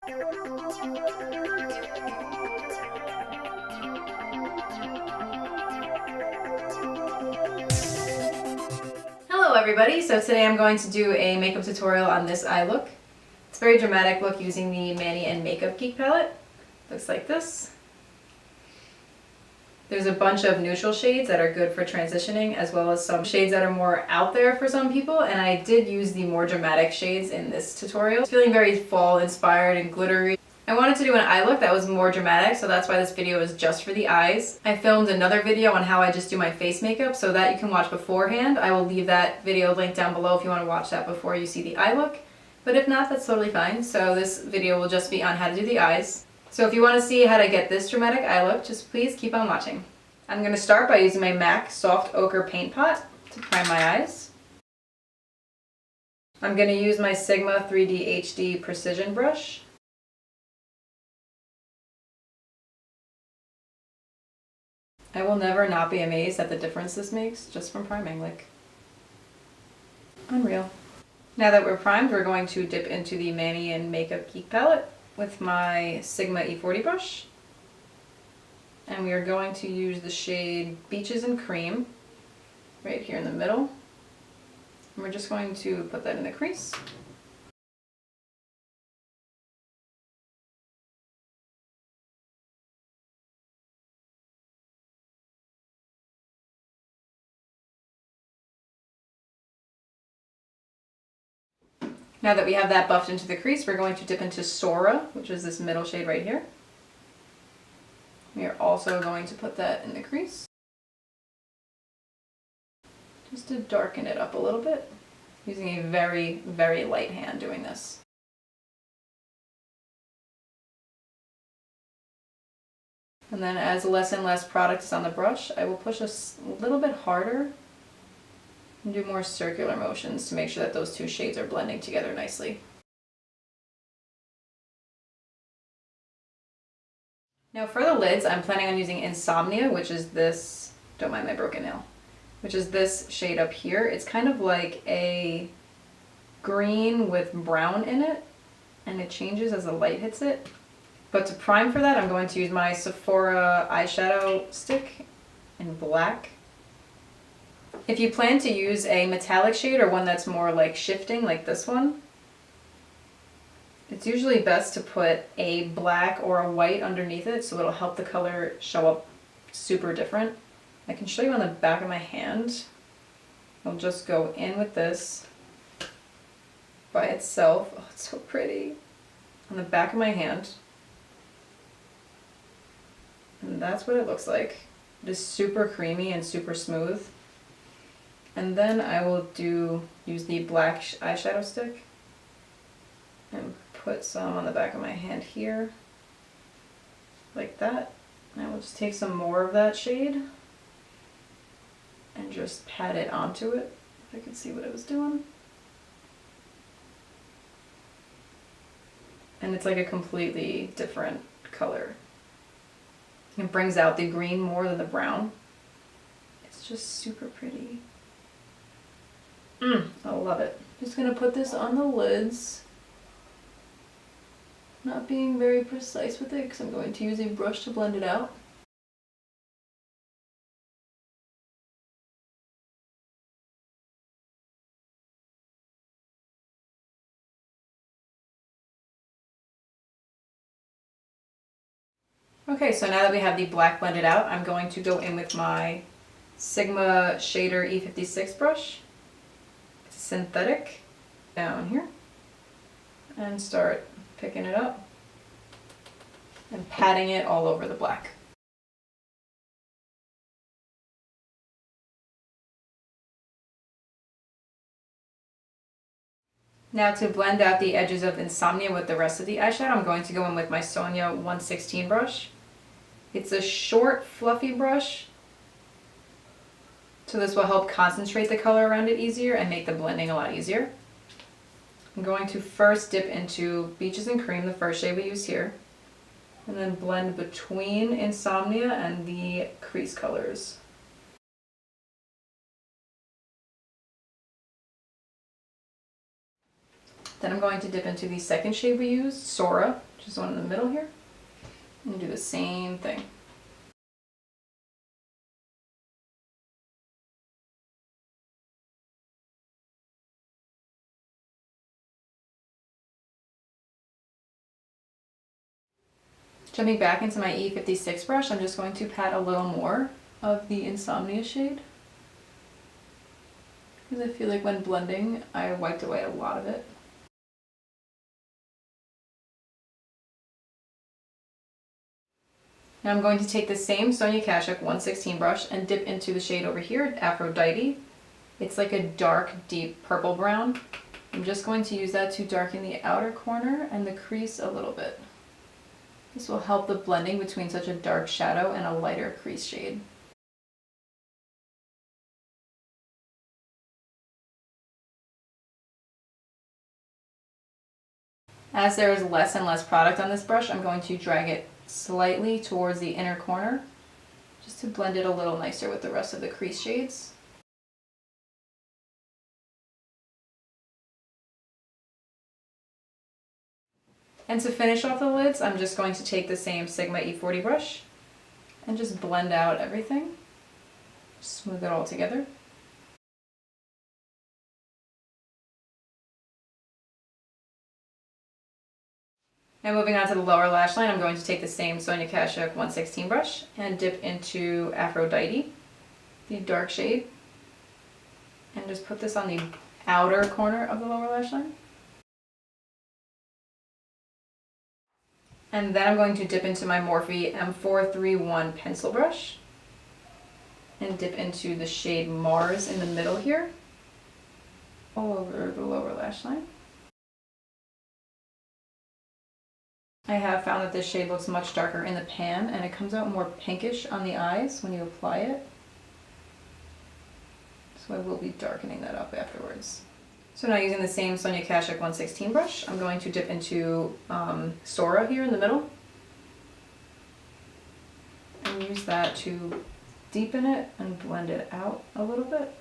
Hello everybody, so today I'm going to do a makeup tutorial on this eye look. It's a very dramatic look using the Manny and Makeupgeek palette. Looks like this. There's a bunch of neutral shades that are good for transitioning, as well as some shades that are more out there for some people, and I did use the more dramatic shades in this tutorial. It's feeling very fall inspired and glittery. I wanted to do an eye look that was more dramatic, so that's why this video is just for the eyes. I filmed another video on how I just do my face makeup, so that you can watch beforehand. I will leave that video linked down below if you want to watch that before you see the eye look. But if not, that's totally fine. So this video will just be on how to do the eyes. So if you want to see how to get this dramatic eye look, just please keep on watching. I'm going to start by using my MAC Soft Ochre Paint Pot to prime my eyes. I'm going to use my Sigma 3D HD Precision Brush. I will never not be amazed at the difference this makes just from priming, like, unreal. Now that we're primed, we're going to dip into the Manny and Makeupgeek palette with my Sigma E40 brush. And we are going to use the shade Beaches and Cream right here in the middle. And we're just going to put that in the crease. Now that we have that buffed into the crease, we're going to dip into SORA, which is this middle shade right here. We are also going to put that in the crease, just to darken it up a little bit, using a very, very light hand doing this. And then as less and less product is on the brush, I will push a little bit harder and do more circular motions to make sure that those two shades are blending together nicely. Now for the lids, I'm planning on using Insomnia, which is this, don't mind my broken nail, which is this shade up here. It's kind of like a green with brown in it, and it changes as the light hits it. But to prime for that, I'm going to use my Sephora eyeshadow stick in black. If you plan to use a metallic shade or one that's more like shifting, like this one, it's usually best to put a black or a white underneath it so it'll help the color show up super different. I can show you on the back of my hand. I'll just go in with this by itself. Oh, it's so pretty. On the back of my hand. And that's what it looks like. It is super creamy and super smooth. And then I will use the black eyeshadow stick and put some on the back of my hand here, like that. And I will just take some more of that shade and just pat it onto it, if I could see what I was doing. And it's like a completely different color. It brings out the green more than the brown. It's just super pretty. I love it. Just gonna put this on the lids. Not being very precise with it because I'm going to use a brush to blend it out. Okay, so now that we have the black blended out, I'm going to go in with my Sigma Shader E56 brush. It's synthetic, down here, and start picking it up and patting it all over the black. Now to blend out the edges of Insomnia with the rest of the eyeshadow, I'm going to go in with my Sonia 116 brush. It's a short, fluffy brush, so this will help concentrate the color around it easier and make the blending a lot easier. I'm going to first dip into Beaches and Cream, the first shade we use here, and then blend between Insomnia and the crease colors. Then I'm going to dip into the second shade we used, SORA, which is the one in the middle here, and do the same thing. Jumping back into my E56 brush, I'm just going to pat a little more of the Insomnia shade, because I feel like when blending, I wiped away a lot of it. Now I'm going to take the same Sonia Kashuk 116 brush and dip into the shade over here, Aphrodite. It's like a dark, deep purple brown. I'm just going to use that to darken the outer corner and the crease a little bit. This will help the blending between such a dark shadow and a lighter crease shade. As there is less and less product on this brush, I'm going to drag it slightly towards the inner corner, just to blend it a little nicer with the rest of the crease shades. And to finish off the lids, I'm just going to take the same Sigma E40 brush and just blend out everything. Smooth it all together. Now moving on to the lower lash line, I'm going to take the same Sonia Kashuk 116 brush and dip into Aphrodite, the dark shade, and just put this on the outer corner of the lower lash line. And then I'm going to dip into my Morphe M431 pencil brush and dip into the shade Mars in the middle here, all over the lower lash line. I have found that this shade looks much darker in the pan and it comes out more pinkish on the eyes when you apply it. So I will be darkening that up afterwards. So now using the same Sonia Kashuk 116 brush, I'm going to dip into SORA here in the middle and use that to deepen it and blend it out a little bit.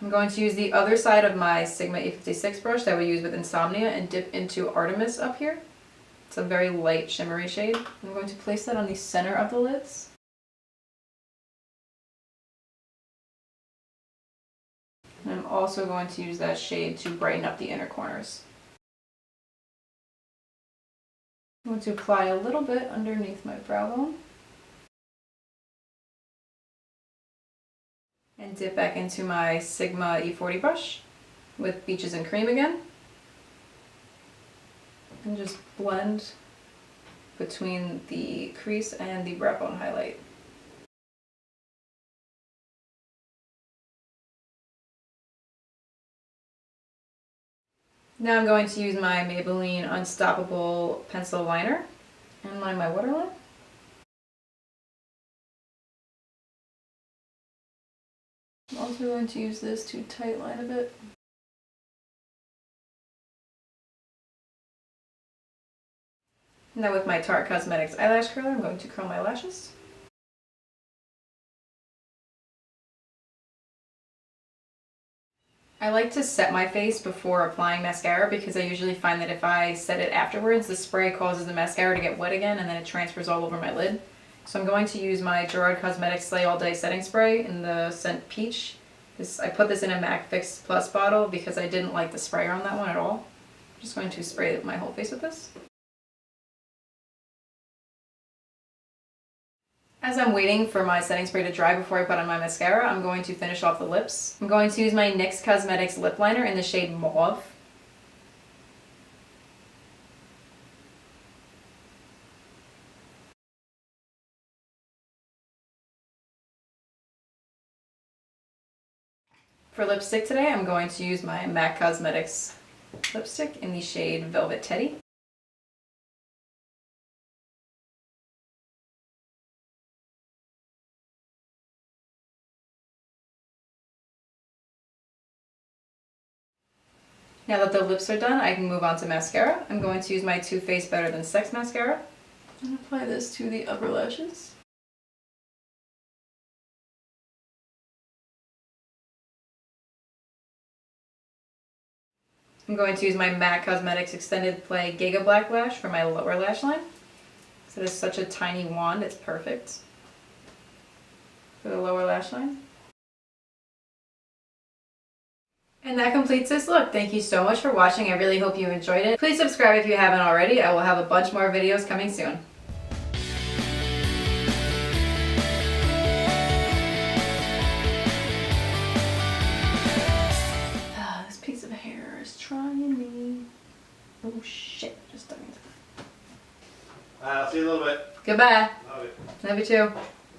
I'm going to use the other side of my Sigma E56 brush that we use with Insomnia and dip into Artemis up here. It's a very light shimmery shade. I'm going to place that on the center of the lids. And I'm also going to use that shade to brighten up the inner corners. I'm going to apply a little bit underneath my brow bone. And dip back into my Sigma E40 brush with Beaches and Cream again. And just blend between the crease and the brow bone highlight. Now I'm going to use my Maybelline Unstoppable pencil liner and line my waterline. I'm also going to use this to tightline a bit. Now with my Tarte Cosmetics eyelash curler, I'm going to curl my lashes. I like to set my face before applying mascara because I usually find that if I set it afterwards, the spray causes the mascara to get wet again and then it transfers all over my lid. So I'm going to use my Gerard Cosmetics Slay All Day Setting Spray in the scent Peach. I put this in a MAC Fix Plus bottle because I didn't like the sprayer on that one at all. I'm just going to spray my whole face with this. As I'm waiting for my setting spray to dry before I put on my mascara, I'm going to finish off the lips. I'm going to use my NYX Cosmetics lip liner in the shade Mauve. For lipstick today, I'm going to use my MAC Cosmetics lipstick in the shade Velvet Teddy. Now that the lips are done, I can move on to mascara. I'm going to use my Too Faced Better Than Sex mascara and apply this to the upper lashes. I'm going to use my MAC Cosmetics Extended Play Gigablack Lash for my lower lash line. So it's such a tiny wand, it's perfect for the lower lash line. And that completes this look. Thank you so much for watching. I really hope you enjoyed it. Please subscribe if you haven't already. I will have a bunch more videos coming soon. This piece of hair is trying me. Oh shit, just dug into that. I'll see you in a little bit. Goodbye. Love it. Love you too.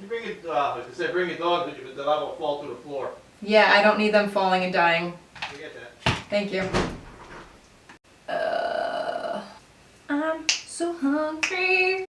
You bring it, like I said, bring your dog with you, but the dog will fall to the floor. Yeah, I don't need them falling and dying. Forget that. Thank you. I'm so hungry.